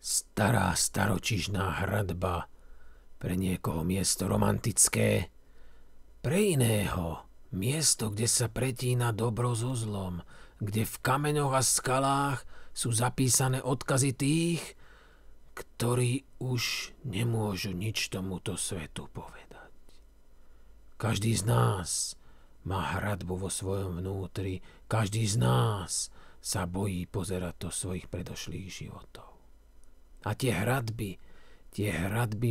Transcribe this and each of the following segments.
Stará staročižná hradba, pre niekoho miesto romantické, pre iného miesto, kde sa pretína dobro so zlom, kde v kameňoch a skalách sú zapísané odkazy tých, ktorí už nemôžu nič tomuto svetu povedať. Každý z nás má hradbu vo svojom vnútri, každý z nás sa bojí pozerať do svojich predošlých životov. A tie hradby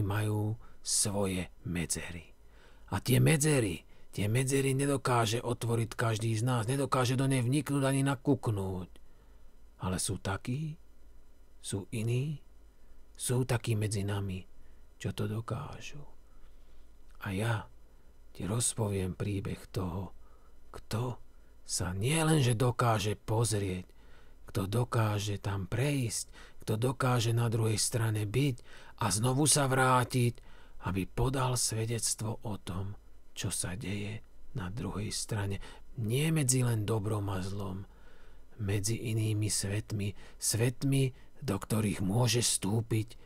majú svoje medzery. A tie medzery nedokáže otvoriť každý z nás, nedokáže do nej vniknúť ani nakúknúť. Ale sú takí, sú iní, sú takí medzi nami, čo to dokážu. A ja ti rozpoviem príbeh toho, kto sa nielenže dokáže pozrieť, kto dokáže tam prejsť, kto dokáže na druhej strane byť a znovu sa vrátiť, aby podal svedectvo o tom, čo sa deje na druhej strane. Nie medzi len dobrom a zlom, medzi inými svetmi, do ktorých môže vstúpiť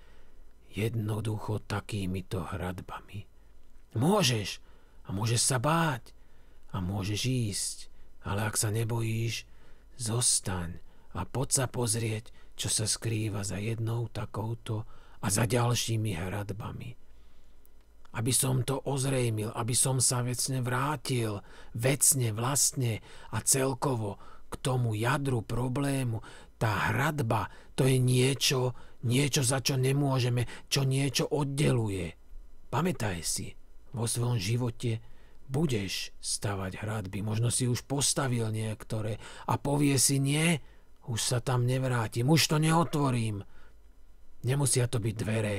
jednoducho takýmito hradbami. Môžeš a môžeš sa báť a môžeš ísť, ale ak sa nebojíš, zostaň a poď sa pozrieť, čo sa skrýva za jednou takouto a za ďalšími hradbami. Aby som to ozrejmil, aby som sa vecne vrátil, vlastne a celkovo k tomu jadru problému. Tá hradba, to je niečo, za čo nemôžeme, čo niečo oddeluje. Pamätaj si, vo svojom živote budeš stavať hradby, možno si už postavil niektoré a povie si nie, už sa tam nevrátim, už to neotvorím. Nemusia to byť dvere,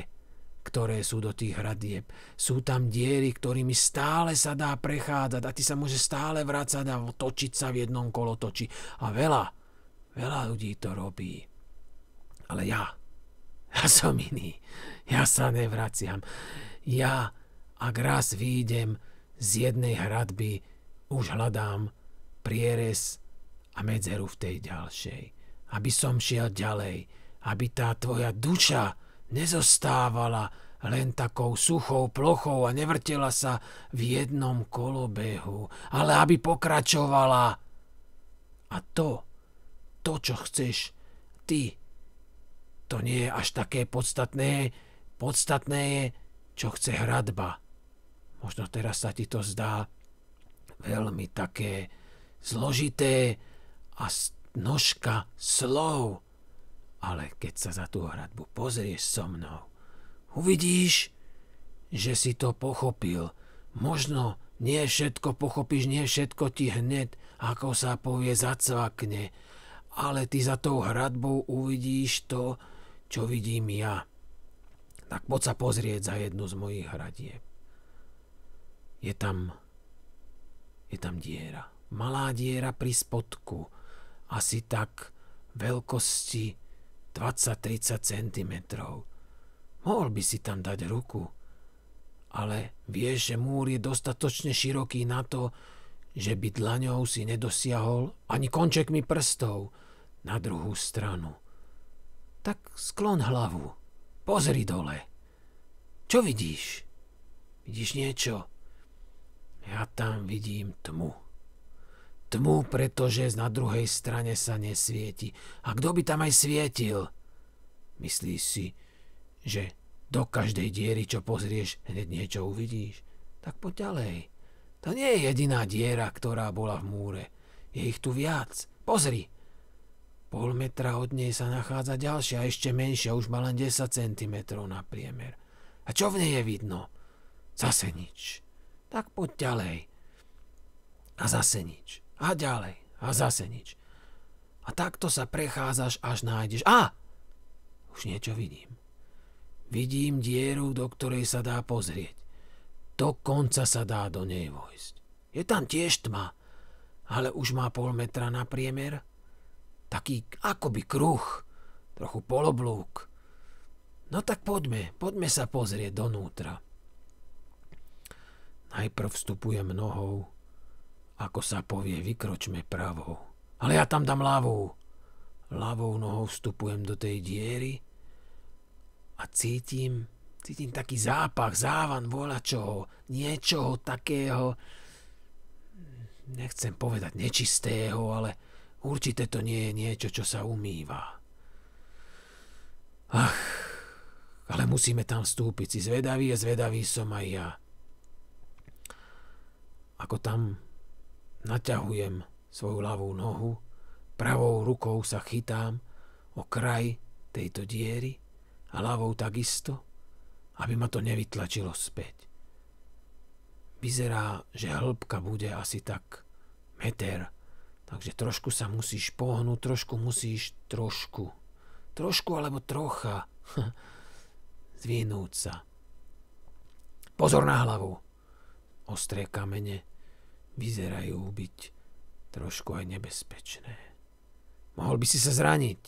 ktoré sú do tých hradieb. Sú tam diery, ktorými stále sa dá prechádzať a ty sa môže stále vrácať a točiť sa v jednom kolotoči. A veľa ľudí to robí. Ale ja som iný. Ja sa nevraciam. Ja, ak raz výjdem z jednej hradby, už hľadám prierez a medzeru v tej ďalšej. Aby som šiel ďalej, aby tá tvoja duša nezostávala len takou suchou plochou a nevrtela sa v jednom kolobehu, ale aby pokračovala. A to, čo chceš ty, to nie je až také podstatné. Podstatné je, čo chce hradba. Možno teraz sa ti to zdá veľmi také zložité a množka slov. Ale keď sa za tú hradbu pozrieš so mnou, uvidíš, že si to pochopil. Možno nie všetko pochopíš, nie všetko ti hneď, ako sa povie, zacvakne. Ale ty za tou hradbou uvidíš to, čo vidím ja. Tak poď sa pozrieť za jednu z mojich hradieb. Je tam diera. Malá diera pri spodku. Asi tak veľkosti 20-30 cm. Mohol by si tam dať ruku, ale vieš, že múr je dostatočne široký na to, že by dlaňou si nedosiahol ani končekmi prstov na druhú stranu. Tak sklon hlavu, pozri dole. Čo vidíš? Vidíš niečo? Ja tam vidím tmu. Tmu, pretože na druhej strane sa nesvieti. A kto by tam aj svietil? Myslíš si, že do každej diery, čo pozrieš, hneď niečo uvidíš? Tak poď ďalej. To nie je jediná diera, ktorá bola v múre. Je ich tu viac. Pozri. Pol metra od nej sa nachádza ďalšia, ešte menšia, už má len 10 cm na priemer. A čo v nej je vidno? Zase nič. Tak poď ďalej. A zase nič. A ďalej. A zase nič. A takto sa prechádzaš, až nájdeš. Už niečo vidím. Vidím dieru, do ktorej sa dá pozrieť. Do konca sa dá do nej vojsť. Je tam tiež tma, ale už má pol metra na priemer. Taký akoby kruh, trochu poloblúk. No tak poďme sa pozrieť donútra. Najprv vstupujem nohou, ako sa povie, vykročme pravou. Ale ja tam dám ľavou. Ľavou nohou vstupujem do tej diery a cítim taký zápach, závan volačoho, niečoho takého, nechcem povedať nečistého, ale určite to nie je niečo, čo sa umýva. Ach, ale musíme tam vstúpiť. Si zvedavý a zvedavý som aj ja. Ako tam naťahujem svoju ľavú nohu, pravou rukou sa chytám o kraj tejto diery a ľavou takisto, aby ma to nevytlačilo späť. Vyzerá, že hĺbka bude asi tak meter, takže trošku sa musíš pohnúť, trošku alebo trocha zdvihnúť sa. Pozor na hlavu. Ostré kamene vyzerajú byť trošku aj nebezpečné. Mohol by si sa zraniť,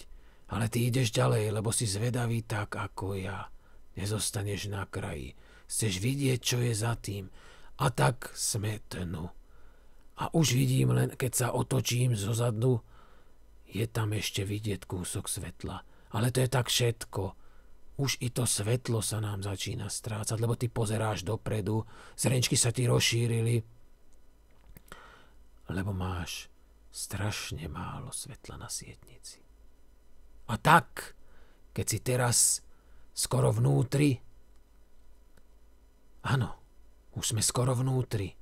ale ty ideš ďalej, lebo si zvedavý tak ako ja. Nezostaneš na kraji. Chceš vidieť, čo je za tým. A tak smetnú. A už vidím len, keď sa otočím zozadu, je tam ešte vidieť kúsok svetla. Ale to je tak všetko. Už i to svetlo sa nám začína strácať, lebo ty pozeráš dopredu, zrenčky sa ti rozšírili, lebo máš strašne málo svetla na sietnici. A tak, keď si teraz skoro vnútri, áno, už sme skoro vnútri,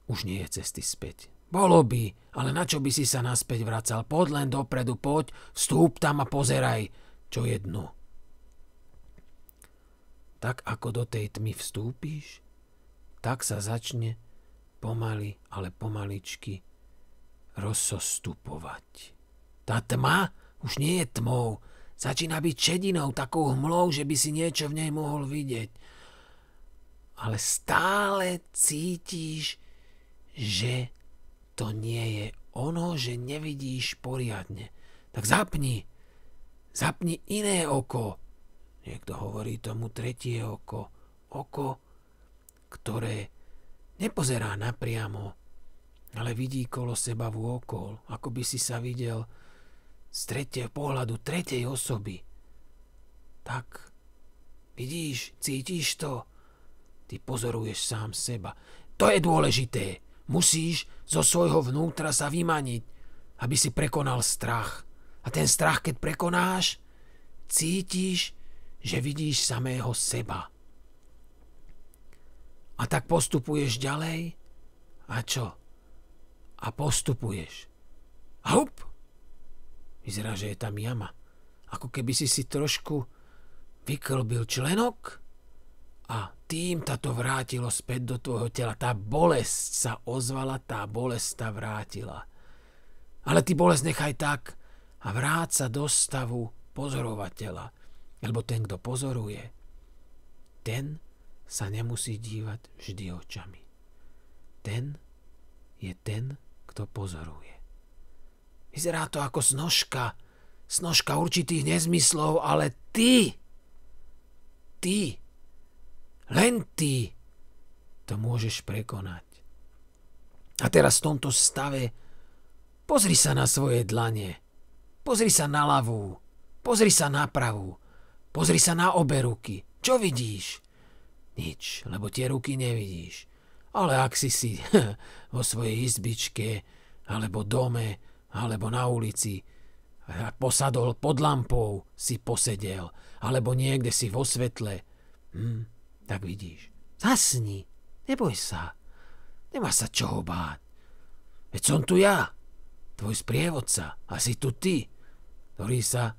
už nie je cesty späť. Bolo by, ale na čo by si sa naspäť vracal? Poď len dopredu, poď, vstúp tam a pozeraj, čo je dnu. Tak ako do tej tmy vstúpíš, tak sa začne pomaly, ale pomaličky rozzostupovať. Tá tma už nie je tmou, začína byť šedinou, takou hmlou, že by si niečo v nej mohol vidieť. Ale stále cítiš, že to nie je ono, že nevidíš poriadne. Tak zapni iné oko. Niekto hovorí tomu tretie oko. Oko, ktoré nepozerá napriamo, ale vidí kolo seba vôkol, ako by si sa videl z tretieho pohľadu tretej osoby. Tak, vidíš, cítiš to? Ty pozoruješ sám seba. To je dôležité. Musíš zo svojho vnútra sa vymaniť, aby si prekonal strach. A ten strach, keď prekonáš, cítiš, že vidíš samého seba. A tak postupuješ ďalej. A čo? A postupuješ. A hup! Vyzerá, že je tam jama. Ako keby si trošku vyklbil členok a tým ta to vrátilo späť do tvojho tela. Tá bolesť sa ozvala, tá bolesť ta vrátila. Ale ty bolesť nechaj tak a vráť sa do stavu pozorovateľa. Lebo ten, kto pozoruje, ten sa nemusí dívať vždy očami. Ten je ten, kto pozoruje. Vyzerá to ako snožka určitých nezmyslov, ale ty, len ty to môžeš prekonať. A teraz v tomto stave pozri sa na svoje dlane, pozri sa na ľavú, pozri sa na pravú, pozri sa na obe ruky. Čo vidíš? Nič, lebo tie ruky nevidíš. Ale ak si vo svojej izbičke, alebo dome, alebo na ulici, posadol pod lampou, si posedel, alebo niekde si vo svetle, tak vidíš. Zasni, neboj sa. Nemáš sa čoho báť. Veď som tu ja, tvoj sprievodca, a si tu ty, ktorý sa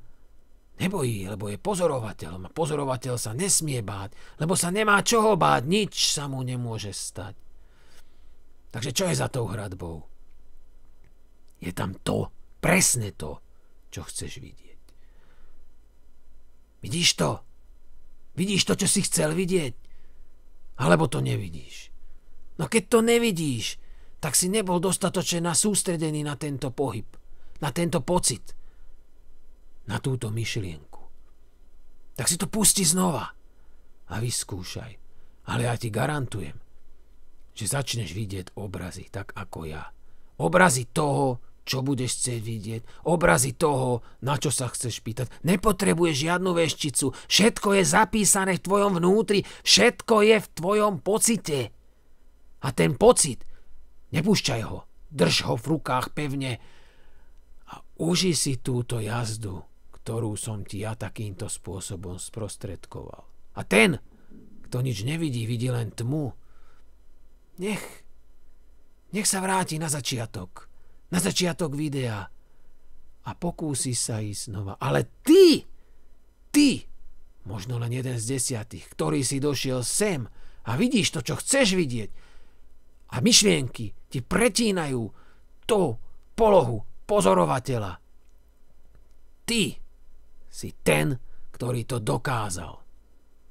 nebojí, lebo je pozorovateľom. A pozorovateľ sa nesmie báť, lebo sa nemá čoho báť, nič sa mu nemôže stať. Takže čo je za tou hradbou? Je tam to, presne to, čo chceš vidieť. Vidíš to? Vidíš to, čo si chcel vidieť? Alebo to nevidíš? No keď to nevidíš, tak si nebol dostatočne sústredený na tento pohyb, na tento pocit, na túto myšlienku. Tak si to pusti znova a vyskúšaj. Ale ja ti garantujem, že začneš vidieť obrazy tak ako ja. Obrazy toho, čo budeš chcieť vidieť, obrazy toho, na čo sa chceš pýtať. Nepotrebuješ žiadnu vešticu, všetko je zapísané v tvojom vnútri, všetko je v tvojom pocite. A ten pocit, nepúšťaj ho, drž ho v rukách pevne a uži si túto jazdu, ktorú som ti ja takýmto spôsobom sprostredkoval. A ten, kto nič nevidí, vidí len tmu, nech sa vráti na začiatok videa a pokúsi sa ísť znova. Ale ty, možno len jeden z 10, ktorý si došiel sem a vidíš to, čo chceš vidieť a myšlienky ti pretínajú tú polohu pozorovateľa. Ty si ten, ktorý to dokázal.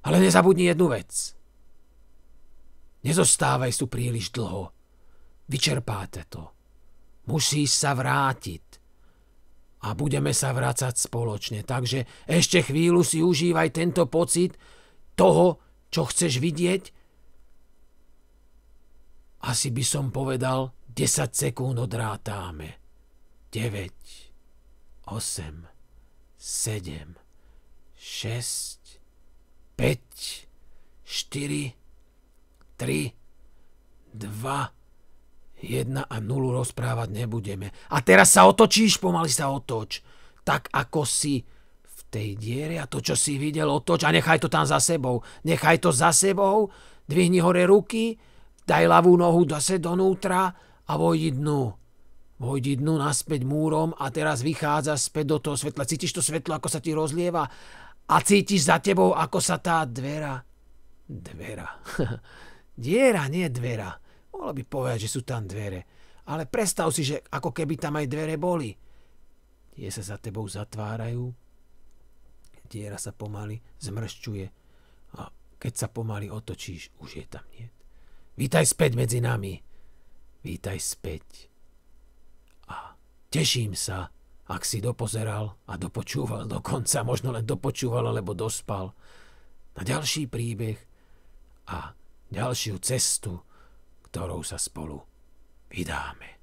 Ale nezabudni jednu vec. Nezostávaj tu príliš dlho. Vyčerpáte to. Musíš sa vrátiť. A budeme sa vrácať spoločne. Takže ešte chvíľu si užívaj tento pocit toho, čo chceš vidieť. Asi by som povedal, 10 sekúnd odrátame. 9, 8, 7, 6, 5, 4, 3, 2, 1 a 0 rozprávať nebudeme. A teraz sa otočíš, pomaly sa otoč. Tak ako si v tej diere a to, čo si videl, otoč a nechaj to tam za sebou. Nechaj to za sebou, dvihni hore ruky, daj ľavú nohu zase donútra a vojdi dnu. Vojdi dnu naspäť múrom a teraz vychádza späť do toho svetla. Cítiš to svetlo, ako sa ti rozlieva a cítiš za tebou, ako sa tá diera. Diera, nie dvera. Mohlo by povedať, že sú tam dvere. Ale predstav si, že ako keby tam aj dvere boli. Tie sa za tebou zatvárajú. Diera sa pomaly zmršťuje. A keď sa pomaly otočíš, už je tam niet. Vítaj späť medzi nami. Vítaj späť. A teším sa, ak si dopozeral a dopočúval dokonca, možno len dopočúval alebo dospal, na ďalší príbeh a ďalšiu cestu, ktorou sa spolu vydáme.